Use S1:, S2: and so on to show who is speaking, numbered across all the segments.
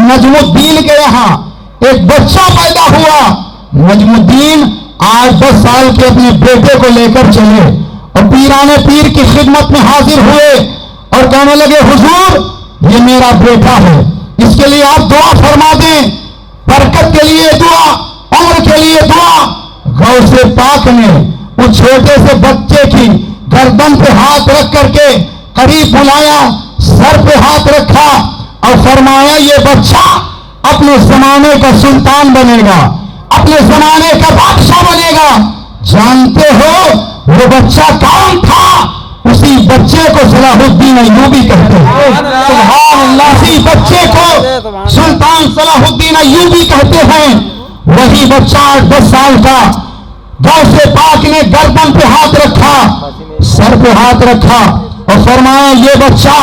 S1: نجم الدین کے یہاں ایک بچہ پیدا ہوا. نجم الدین 8-10 سال کے اپنے بیٹے کو لے کر چلے اور پیران پیر کی خدمت میں حاضر ہوئے اور کہنے لگے حضور یہ میرا بیٹا ہے, اس کے لیے آپ دعا فرما دیں, برکت کے لیے دعا, عمر کے لیے دعا. غوث پاک نے اس چھوٹے سے بچے کی گردن پہ ہاتھ رکھ کر کے قریب بلایا, سر پہ ہاتھ رکھا اور فرمایا یہ بچہ اپنے زمانے کا سلطان بنے گا, اپنے زمانے کا بادشاہ بنے گا. جانتے ہو وہ بچہ کون تھا؟ اسی بچے کو صلاح الدین ایوبی کہتے ہیں. سبحان اللہ, اسی بچے کو سلطان صلاح الدین ایوبی کہتے ہیں. وہی بچہ 8-10 سال کا غوث پاک نے گردن پہ ہاتھ رکھا, سر پہ ہاتھ رکھا اور فرمایا یہ بچہ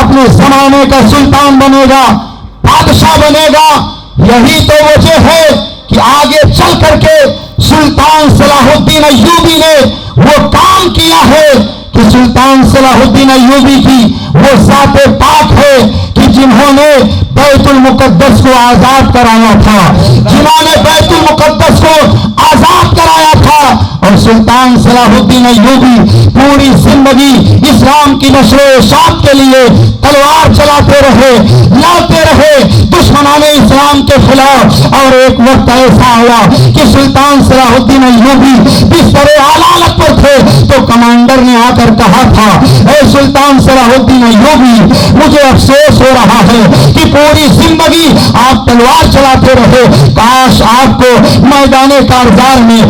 S1: اپنے زمانے کا سلطان بنے گا, بادشاہ بنے گا. یہی تو وجہ ہے کہ آگے چل کر کے سلطان صلاح الدین ایوبی نے وہ کام کیا ہے کہ سلطان صلاح الدین ایوبی کی وہ ذات پاک ہے کہ جنہوں نے بیت المقدس کو آزاد کرایا تھا, جنہوں نے بیت المقدس کو آزاد کرایا تھا. اور سلطان صلاح الدین ایوبی پوری زندگی اسلام کی نشر و اشاعت کے لیے تلوار چلاتے رہے, لڑتے رہے دشمنان اسلام کے خلاف. اور ایک وقت ایسا آیا کہ سلطان صلاح الدین ایوبی بستر حالت پر تھے تو کمانڈر نے آ کر کہا تھا اے سلطان صلاح الدین ایوبی مجھے افسوس ہو رہا ہے کہ پوری زندگی آپ تلوار چلاتے رہے, کاش آپ کو میدان کارزار میں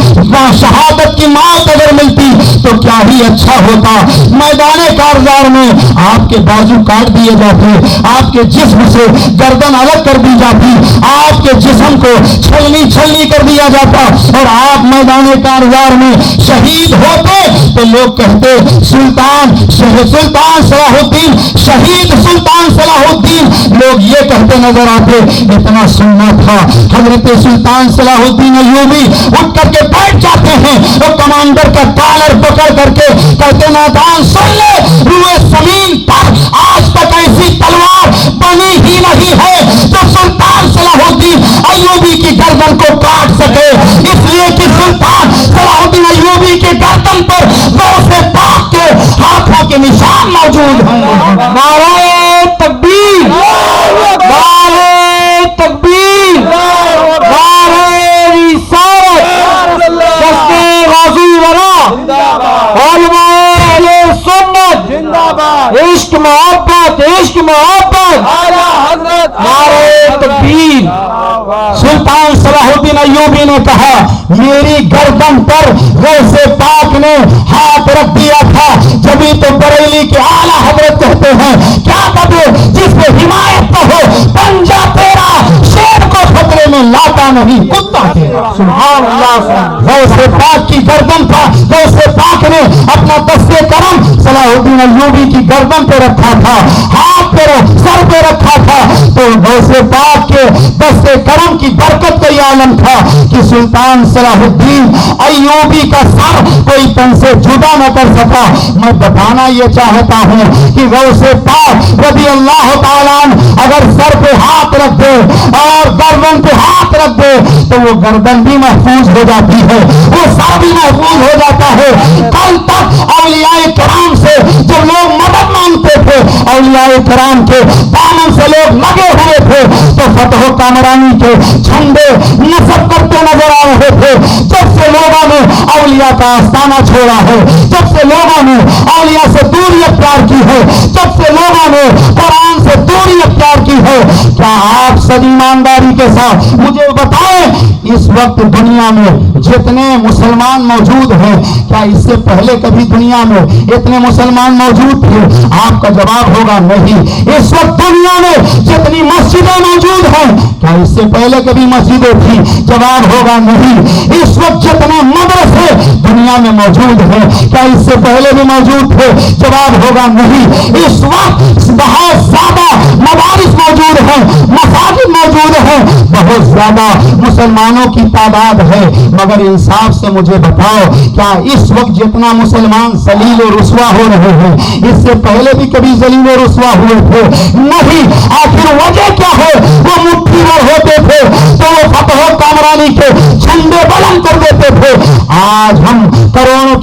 S1: شہادت کی موت اگر ملتی تو کیا ہی اچھا ہوتا. میدان کارزار میں آپ کے بازو کاٹ دیے جاتے, آپ کے جسم سے گردن الگ کر دی جاتی, آپ کے جسم کو چھلنی کر دیا جاتا اور آپ میدان کارزار میں شہید ہوتے تو لوگ کہتے سلطان صلاح الدین شہید, سلطان صلاح الدین. لوگ یہ کہتے نظر آتے. اتنا سننا تھا. حضرت سلطان صلاح الدین ایوبی اٹھ کر کے بیٹھ جاتے ہیں اور کمانڈر کا کالر پکڑ کر کے کہتے نادان سن لے, روئے زمین پر آج تک ایسی تلوار بنی ہی نہیں ہے جو سلطان صلاح الدین ایوبی کی گردن کو کاٹ سکے. اس لیے کہ سلطان صلاح الدین ایوبی کے گردن پر غوث پاک کے ہاتھوں کے نشان موجود ہیں. نعرہ تکبیر, نعرہ تکبیر, نعرہ رسالت, دستے غازی ورا, علماء اہل سنت, عشق محبت, عشق محبت, نعرہ تکبیر. سلطان صلاح الدین ایوبی نے کہا میری گردن پر غوث پاک نے ہاتھ رکھ دیا تھا, جبھی تو بریلی کے اعلیٰ حضرت کہتے ہیں کیا کہتے جس پہ حمایت نہ ہو پنجہ تیرا, شیر کو خطرے میں لاتا نہیں کتا تیرا. سبحان اللہ. غوث پاک کی گردن تھا, غوث پاک نے اپنا دستے کرم صلاح الدین ایوبی کی گردن پہ رکھا تھا, ہاتھ پہ سر پہ رکھا تھا. تو غوث پاک کے دستے کرم کی برکت کا یہ عالم تھا کہ سلطان صلاح الدین ایوبی کا سر کوئی تن سے جدا نہ کر سکا. میں بتانا یہ چاہتا ہوں کہ غوث پاک رضی اللہ تعالیٰ اگر سر پہ ہاتھ رکھ دے اور گردن پہ ہاتھ رکھ دے تو وہ گردن بھی محفوظ ہو جاتی ہے, وہ سر بھی محفوظ ہو جاتا ہے. کل تک اولیاء کرام سے جب لوگ مدد مانگتے تھے, اولیاء کرام کے دامن سے لوگ لگے ہوئے تھے تو فتح و کامرانی کے جھنڈے نصب کرتے نظر آ رہے تھے. جب سے لوگوں نے اولیاء کا آستانہ چھوڑا ہے, جب سے لوگوں نے اولیاء سے دوری اختیار کی ہے, جب سے لوگوں نے قرآن سے دوری اختیار کی ہے, کیا آپ سب ایمانداری کے ساتھ مجھے بتائیں اس وقت دنیا میں جتنے مسلمان موجود ہیں کیا اس سے پہلے کبھی دنیا میں اتنے مسلمان موجود تھے؟ آپ کا جواب ہوگا نہیں. اس وقت دنیا میں جتنی مسجدیں موجود ہیں کیا اس سے پہلے کبھی مسجدیں تھی؟ جواب ہوگا نہیں. اس وقت جتنے مدرسے دنیا میں موجود ہیں کیا اس سے پہلے بھی موجود تھے؟ جواب ہوگا نہیں. اس وقت بہت زیادہ مدارس موجود ہیں, مساجد موجود ہیں, بہت زیادہ مسلمانوں کی تعداد ہے, مگر انصاف سے مجھے بتاؤ کیا اس وقت جتنا مسلمان ذلیل و رسوا ہو رہے ہیں اس سے پہلے بھی کبھی ذلیل و رسوا ہوئے تھے؟ نہیں. آخر وجہ کیا ہے؟ وہ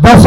S1: 10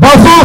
S1: 10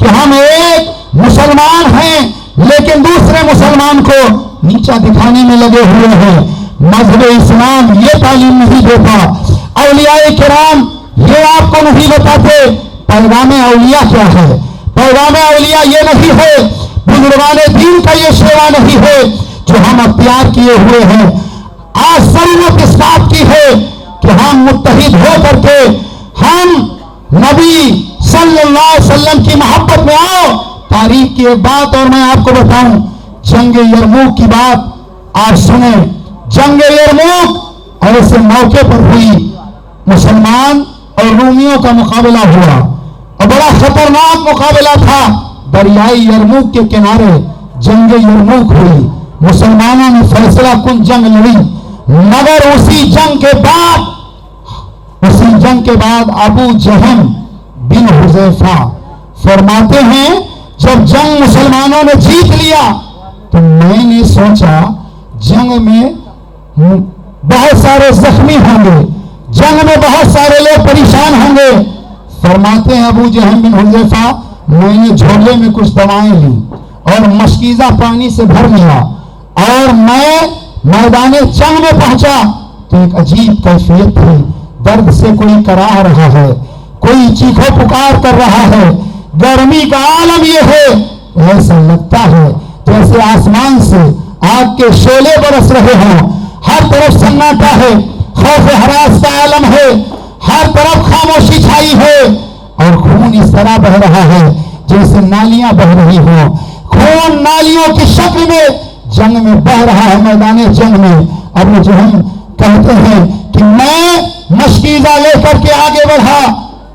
S1: کہ ہم ایک مسلمان ہیں لیکن دوسرے مسلمان کو نیچا دکھانے میں لگے ہوئے ہیں. مذہب اسلام یہ تعلیم نہیں دیتا. اولیاء کرام یہ آپ کو نہیں بتاتے پیغام اولیاء کیا ہے. پیغام اولیاء یہ نہیں ہے, بزرگان دین کا یہ شیوا نہیں ہے جو ہم اختیار کیے ہوئے ہیں. آج ضرورت اس بات کی ہے کہ ہم متحد ہو کر کے ہم نبی صلی اللہ علیہ وسلم کی محبت میں آؤ. تاریخ کی ایک بات اور میں آپ کو بتاؤں, جنگ یرموک کی بات آپ سنیں. جنگ یرموک ایسے موقع پر ہوئی, مسلمان اور رومیوں کا مقابلہ ہوا اور بڑا خطرناک مقابلہ تھا. دریائے یرموک کے کنارے جنگ یرموک ہوئی. مسلمانوں نے فیصلہ کن جنگ لڑی, مگر اسی جنگ کے بعد ابو جہل بن حذیفہ فرماتے ہیں جب جنگ مسلمانوں نے جیت لیا تو میں نے سوچا جنگ میں بہت سارے زخمی ہوں گے, جنگ میں بہت سارے لوگ پریشان ہوں گے. فرماتے ہیں ابو جہل بن حذیفہ میں نے جھولے میں کچھ دوائیں لی اور مشکیزہ پانی سے بھر لیا اور میں میدان جنگ میں پہنچا تو ایک عجیب کیفیت تھی. درد سے کوئی کراہ رہا ہے, کوئی چیخو پکار کر رہا ہے. گرمی کا عالم یہ ہے, ایسا لگتا ہے جیسے آسمان سے آگ کے شعلے برس رہے ہوں. ہر طرف سناٹا ہے, خوف ہراس کا عالم ہے, ہر طرف خاموشی چھائی ہے اور خون اس طرح بہ رہا ہے جیسے نالیاں بہ رہی ہوں. خون نالیوں کی شکل میں جنگ میں بہ رہا ہے, میدان جنگ میں. ابو جہل کہتے ہیں کہ میں مشکیزہ لے کر کے آگے بڑھا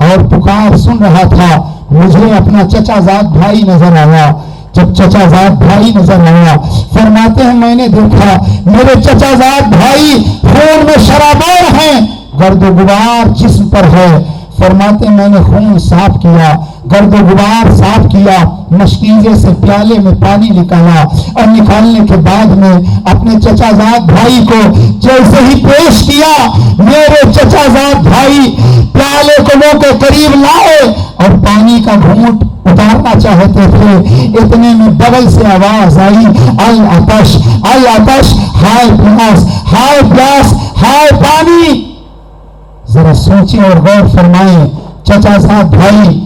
S1: اور پکار سن رہا تھا. مجھے اپنا چچا زاد بھائی نظر آیا. جب چچا زاد بھائی نظر آیا فرماتے ہیں میں نے دیکھا میرے چچا زاد بھائی خون میں شرابور ہیں, گرد و غبار جسم پر ہے. فرماتے ہیں میں نے خون صاف کیا, گرد و غبار صاف کیا, مشکیزے سے پیالے میں پانی نکالا اور نکالنے کے بعد میں اپنے چچا زاد بھائی کو جیسے ہی پیش کیا میرے چچا زاد بھائی پیالے کو منہ کے قریب لائے اور پانی کا گھونٹ اتارنا چاہتے تھے. اتنے میں بغل سے آواز آئی العطش العطش, ہائے پیاس ہائے پیاس ہائے پانی. ذرا سوچیں اور غور فرمائیں. چچا زاد بھائی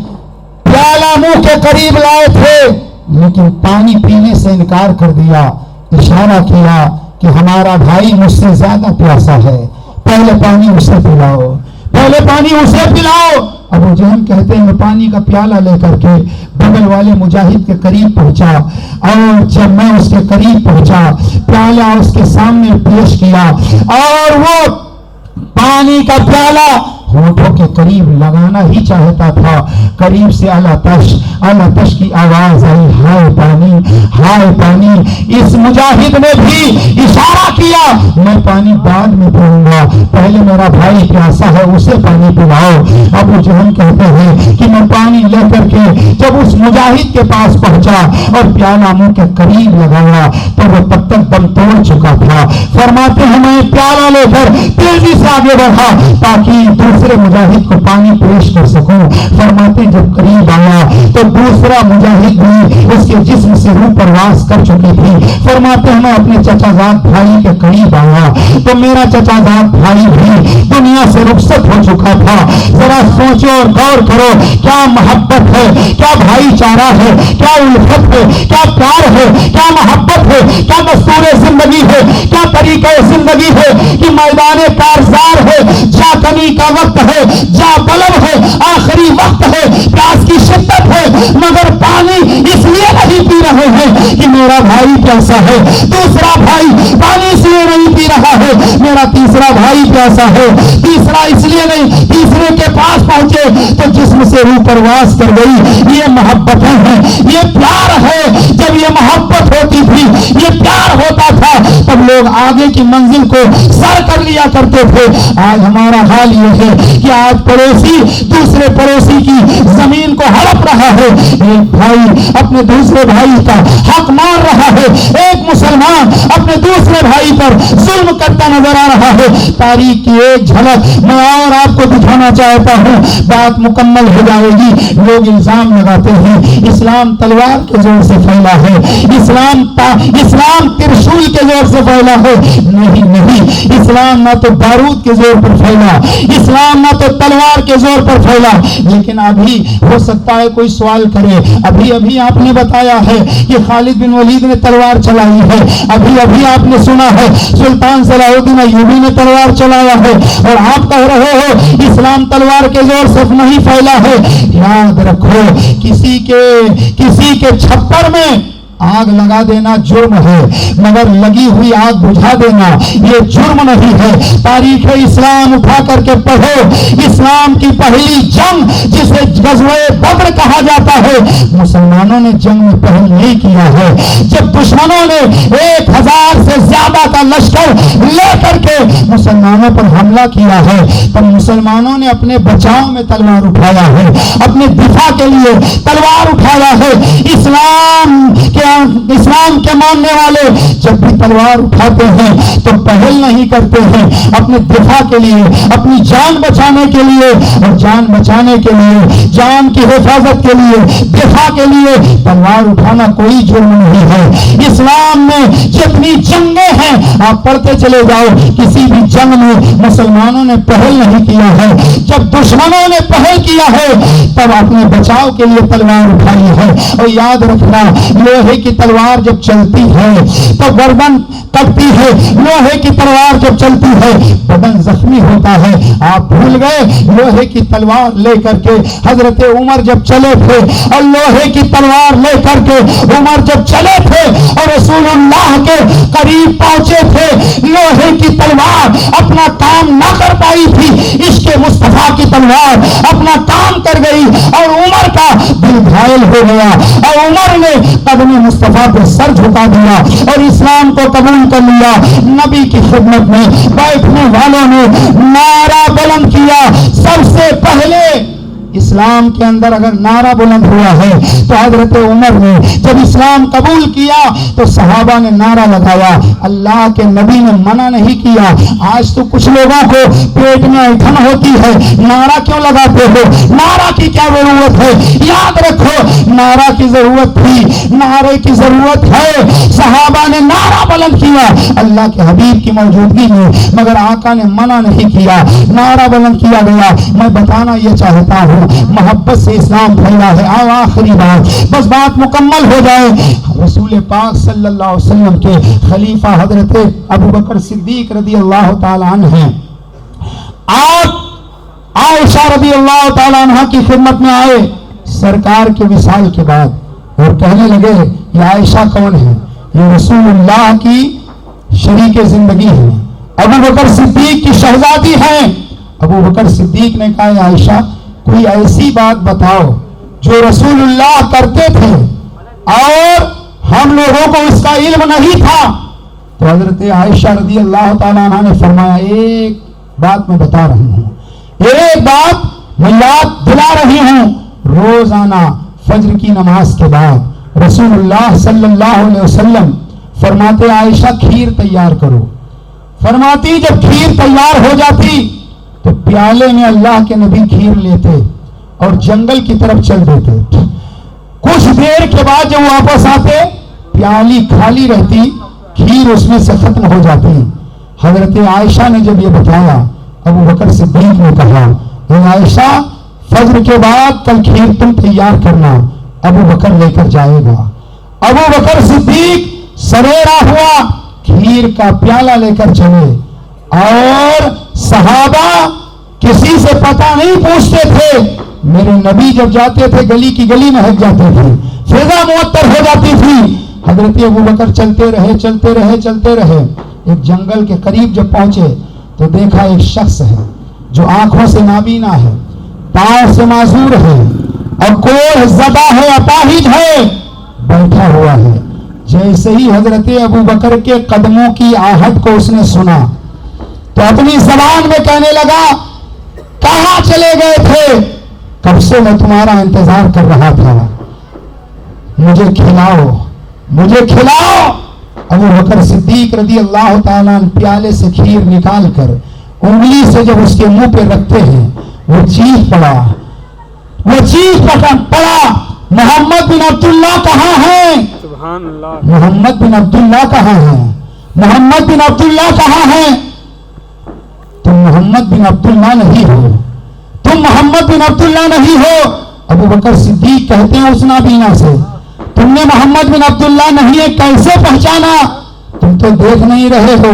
S1: پیالہ منہ کے قریب لائے تھے لیکن پانی پینے سے انکار کر دیا. اشارہ کیا کہ ہمارا بھائی مجھ سے زیادہ پیاسا ہے, پہلے پانی اسے پلاؤ, پہلے پانی اسے پلاؤ. ابو جہل کہتے ہیں میں پانی کا پیالہ لے کر کے بغل والے مجاہد کے قریب پہنچا اور جب میں اس کے قریب پہنچا پیالہ اس کے سامنے پیش کیا اور وہ پانی کا پیالہ ہونٹوں کے قریب لگانا ہی چاہتا تھا. قریب سے العطش العطش کی آواز آئی, ہائے پانی ہائے پانی. اس مجاہد نے بھی اشارہ کیا میں پانی بعد میں پیوں گا, پہلے میرا بھائی پیاسا ہے اسے پانی پلاؤ. ابو جہل کہتے ہیں کہ میں پانی لے کر کے جب اس مجاہد کے پاس پہنچا اور پیالہ منہ کے قریب لگایا تو وہ تب تک دم توڑ چکا تھا. فرماتے ہیں میں پیالہ لے کر تیزی سے آگے بڑھا تاکہ دوسرے مجاہد کو پانی پیش کر سکوں. فرماتے جب قریب آیا تو دوسرا مجاہد بھی اس کے جسم سے روح پرواز کر چکی تھی. فرماتے ہیں میں اپنے چچا زاد بھائی کے قریب آیا تو میرا چچا زاد بھائی بھی دنیا سے رخصت ہو چکا تھا. ذرا سوچو اور غور کرو, کیا محبت ہے, کیا بھائی چارہ ہے, کیا الفت ہے, کیا پیار ہے, کیا محبت ہے, کیا دستور زندگی ہے, کیا طریقہ زندگی ہے کہ میدان کارزار ہے, جا کنی کا وقت ہے, جا طلب ہے, آخری وقت ہے, پیاس کی شدت ہے, مگر پانی اس لیے نہیں پی رہے ہیں کہ میرا بھائی پیاسا ہے, دوسرا بھائی پانی اس لیے نہیں پی رہا ہے میرا تیسرا بھائی پیاسا ہے, تیسرا اس لیے نہیں, تیسرے کے پاس پہنچے تو جسم سے روح پرواز کر گئی. یہ محبتیں ہیں, یہ پیار ہے. جب یہ محبت ہوتی تھی, یہ پیار ہوتا تھا, تب لوگ آگے کی منزل کو سر کر لیا کرتے تھے. آج ہمارے ہمارا حال یہ ہے کہ آج پڑوسی دوسرے پڑوسی کی زمین کو ہڑپ رہا ہے، ایک بھائی اپنے دوسرے بھائی کا حق مار رہا ہے، ایک مسلمان اپنے دوسرے بھائی پر ظلم کرتا نظر آ رہا ہے۔ تاریخ کی ایک جھلک میں اور آپ کو دکھانا چاہتا ہوں، بات مکمل ہو جائے گی۔ لوگ الزام لگاتے ہیں اسلام تلوار کے زور سے پھیلا ہے، اسلام ترشول کے زور سے پھیلا ہے۔ نہیں، اسلام نہ تو بارود کے زور پر پھیلا، اسلام نہ تو تلوار کے زور پر پھیلا۔ لیکن ابھی ہو سکتا ہے کوئی سوال کرے، ابھی آپ نے بتایا ہے کہ خالد بن ولید نے تلوار چلائی ہے، ابھی آپ نے سنا ہے سلطان صلاح الدین ایوبی نے تلوار چلایا ہے، اور آپ کہہ رہے ہو اسلام تلوار کے زور سے نہیں پھیلا ہے۔ یاد رکھو، کسی کے چھپر میں آگ لگا دینا جرم ہے، مگر لگی ہوئی آگ بجھا دینا یہ جرم نہیں ہے۔ تاریخ اسلام اٹھا کر کے پڑھو، اسلام کی پہلی جنگ جسے غزوہ بدر کہا جاتا ہے، مسلمانوں نے جنگ میں پہل نہیں کیا ہے۔ جب دشمنوں نے 1000 سے زیادہ کا لشکر لے کر کے مسلمانوں پر حملہ کیا ہے، تب مسلمانوں نے اپنے بچاؤ میں تلوار اٹھایا ہے، اپنے دفاع کے لیے تلوار اٹھایا ہے۔ اسلام کے ماننے والے جب بھی تلوار اٹھاتے ہیں تو پہل نہیں کرتے ہیں، اپنے دفاع کے لیے، اپنی جان بچانے کے لیے، اور جان بچانے کے لیے، جان کی حفاظت کے لیے، دفاع کے لیے تلوار اٹھانا کوئی جرم نہیں ہے۔ اسلام میں جتنی جنگیں ہیں آپ پڑھتے چلے جاؤ، کسی بھی جنگ میں مسلمانوں نے پہل نہیں کیا ہے۔ جب دشمنوں نے پہل کیا ہے تب اپنے بچاؤ کے لیے تلوار اٹھائی ہے۔ اور یاد رکھنا، لوہے کی تلوار جب چلتی ہے تو گردن کٹتی ہے، لوہے کی تلوار جب چلتی ہے بدن زخمی ہوتا ہے۔ آپ بھول گئے لوہے کی تلوار لے کر کے حضرت عمر جب چلے تھے، اور لوہے کی تلوار لے کر کے عمر جب چلے تھے اور رسول اللہ کے قریب پہنچے تھے، لوہے کی تلوار اپنا کام نہ کر پائی تھی، عشق مصطفیٰ کی تلوار اپنا کام کر گئی، اور عمر کا دل گھائل ہو گیا، اور عمر نے قدم مصطفیٰ پر سر جھکا دیا اور اسلام کو قبول کر لیا۔ نبی کی خدمت میں بیٹھنے والوں نے نعرہ بلند کیا، سب سے پہلے اسلام کے اندر اگر نعرہ بلند ہوا ہے تو حضرت عمر نے جب اسلام قبول کیا تو صحابہ نے نعرہ لگایا، اللہ کے نبی نے منع نہیں کیا۔ آج تو کچھ لوگوں کو پیٹ میں ایٹھن ہوتی ہے، نعرہ کیوں لگاتے ہو؟ نعرہ کی کیا ضرورت ہے؟ یاد رکھو نعرہ کی ضرورت تھی، نعرے کی ضرورت ہے۔ صحابہ نے نعرہ بلند کیا اللہ کے حبیب کی موجودگی میں، مگر آقا نے منع نہیں کیا، نعرہ بلند کیا گیا۔ میں بتانا یہ چاہتا ہوں محبت سے اسلام پھیلا ہے۔ آؤ آخری بات، بس بات مکمل ہو جائے، رسول پاک صلی اللہ علیہ وسلم کے خلیفہ حضرت ابو بکر صدیق رضی اللہ تعالی عنہ ہیں۔ آپ عائشہ رضی اللہ تعالی عنہ کی خدمت میں آئے سرکار کے وصال کے بعد، اور کہنے لگے یہ عائشہ کون ہے؟ یہ رسول اللہ کی شریک زندگی ہے، ابو بکر صدیق کی شہزادی ہیں۔ ابو بکر صدیق نے کہا عائشہ کوئی ایسی بات بتاؤ جو رسول اللہ کرتے تھے اور ہم لوگوں کو اس کا علم نہیں تھا۔ تو حضرت عائشہ رضی اللہ تعالیٰ عنہ نے فرمایا ایک بات میں بتا رہی ہوں، ایک بات میں یاد دلا رہی ہوں، روزانہ فجر کی نماز کے بعد رسول اللہ صلی اللہ علیہ وسلم فرماتے عائشہ کھیر تیار کرو، فرماتی جب کھیر تیار ہو جاتی تو پیالے میں اللہ کے نبی کھیر لیتے اور جنگل کی طرف چل دیتے۔ کچھ دیر کے بعد جب واپس آتے پیالی خالی رہتی، کھیر اس میں سے ختم ہو جاتی۔ حضرت عائشہ نے جب یہ بتایا ابو بکر صدیق نے کہا اے عائشہ فجر کے بعد کل کھیر تم تیار کرنا، ابو بکر لے کر جائے گا۔ ابو بکر صدیق سویرا ہوا، کھیر کا پیالہ لے کر چلے، اور صحابہ کسی سے پتہ نہیں پوچھتے تھے۔ میرے نبی جب جاتے تھے گلی کی گلی مہک جاتے تھے، فضا معطر ہو جاتی تھی۔ حضرت ابو بکر چلتے رہے، ایک جنگل کے قریب جب پہنچے تو دیکھا ایک شخص ہے جو آنکھوں سے نابینا ہے، پاؤں سے معذور ہے، اور کوہ زدہ ہے، اپاہج ہے، بیٹھا ہوا ہے۔ جیسے ہی حضرت ابو بکر کے قدموں کی آہٹ کو اس نے سنا تو اپنی زبان میں کہنے لگا کہاں چلے گئے تھے؟ کب سے میں تمہارا انتظار کر رہا تھا، مجھے کھلاؤ مجھے کھلاؤ۔ ابو بکر صدیق رضی اللہ تعالیٰ عنہ پیالے سے کھیر نکال کر انگلی سے جب اس کے منہ پہ رکھتے ہیں، وہ چیخ پڑا محمد بن عبداللہ کہاں ہیں؟
S2: سبحان اللہ۔
S1: محمد بن عبداللہ کہاں ہیں؟ محمد بن عبداللہ کہاں ہیں؟ تم محمد بن عبداللہ نہیں ہو، تم محمد بن عبداللہ نہیں ہو۔ ابو بکر صدیق کہتے ہیں اس نابینا سے، تم نے محمد بن عبداللہ نہیں ہے کیسے پہچانا؟ تم تو دیکھ نہیں رہے ہو۔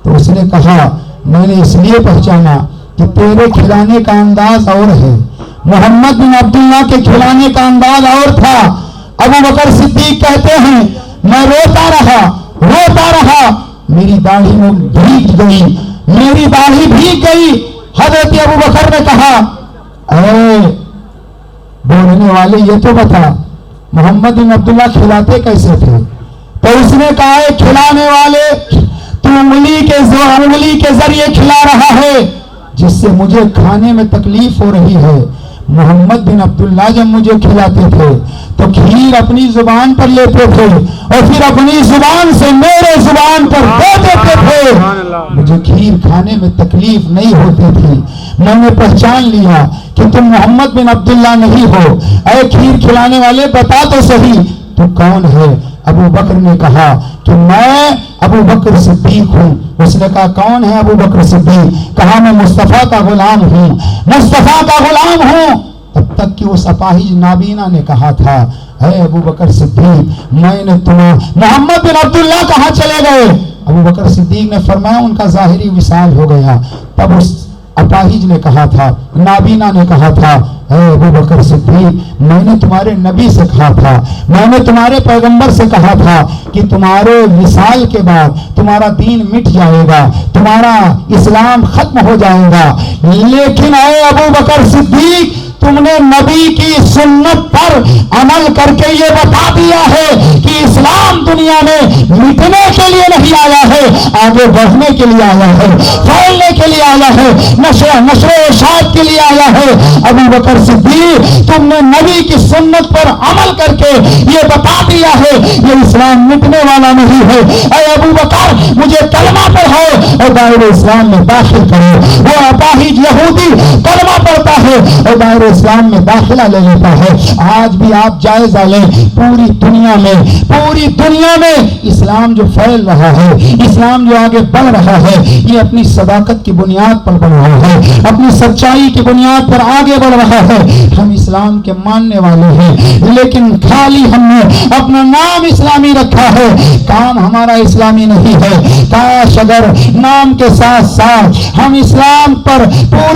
S1: تو اس نے کہا میں نے اس لیے پہچانا کہ تیرے کھلانے کا انداز اور ہے، محمد بن عبداللہ کے کھلانے کا انداز اور تھا۔ ابو بکر صدیق کہتے ہیں میں روتا رہا، میری داڑھی میں بھیگ گئی۔ حضرت ابو بکر نے کہا اے بولنے والے یہ تو بتا محمد بن عبداللہ کھلاتے کیسے تھے؟ تو اس نے کہا ہے کھلانے والے تو انگلی کے ذریعے کھلا رہا ہے جس سے مجھے کھانے میں تکلیف ہو رہی ہے۔ محمد بن عبداللہ جب مجھے کھلاتے تھے تو کھیر اپنی زبان پر لیتے تھے اور پھر اپنی زبان سے میرے زبان پر دے دیتے تھے، مجھے کھیر کھانے میں تکلیف نہیں ہوتی تھی۔ میں نے پہچان لیا کہ تم محمد بن عبداللہ نہیں ہو۔ اے کھیر کھلانے والے بتا تو صحیح تو کون ہے؟ ابو بکر نے کہا کہ میں ابو بکر صدیق ہوں۔ اس نے کہا کون ہے ابو بکر صدیق؟ کہا میں مصطفیٰ کا غلام ہوں، مصطفیٰ کا غلام ہوں۔ تب تک کہ اس اپاہج نابینا نے کہا تھا اے ابو بکر صدیق میں نے تمہیں محمد بن عبداللہ کہاں چلے گئے؟ ابو بکر صدیق نے فرمایا ان کا ظاہری وصال ہو گیا۔ تب اس اپاہج نے کہا تھا، نابینا نے کہا تھا اے ابو بکر صدیق میں نے تمہارے نبی سے کہا تھا، میں نے تمہارے پیغمبر سے کہا تھا کہ تمہارے وصال کے بعد تمہارا دین مٹ جائے گا، تمہارا اسلام ختم ہو جائے گا، لیکن اے ابو بکر صدیق تم نے نبی کی سنت پر عمل کر کے یہ بتا دیا ہے کہ اسلام دنیا میں مٹنے کے لیے نہیں آیا ہے، آگے بڑھنے کے لیے آیا ہے، پھیلنے کے لیے آیا ہے، نشر و ارشاد کے لیے آیا ہے۔ ابو بکر صدیق تم نے نبی کی سنت پر عمل کر کے یہ بتا دیا ہے یہ اسلام مٹنے والا نہیں ہے۔ اے ابو بکر مجھے کلمہ پڑھاؤ اور دائرہ اسلام میں داخل کرو۔ وہ اپاہج یہودی کلمہ پڑھتا ہے اور دائرہ اسلام میں داخلہ لے لیتا ہے۔ آج بھی آپ جائزہ لیں، پوری دنیا میں اسلام جو پھیل رہا ہے، اسلام جو آگے بڑھ رہا ہے، یہ اپنی صداقت کی بنیاد پر بڑھ رہا ہے، اپنی سچائی کی بنیاد پر آگے بڑھ رہا ہے۔ ہم اسلام کے ماننے والے ہیں لیکن خالی ہم نے اپنا نام اسلامی رکھا ہے، کام ہمارا اسلامی نہیں ہے۔ کاش اگر نام کے ساتھ ساتھ ہم اسلام پر پوری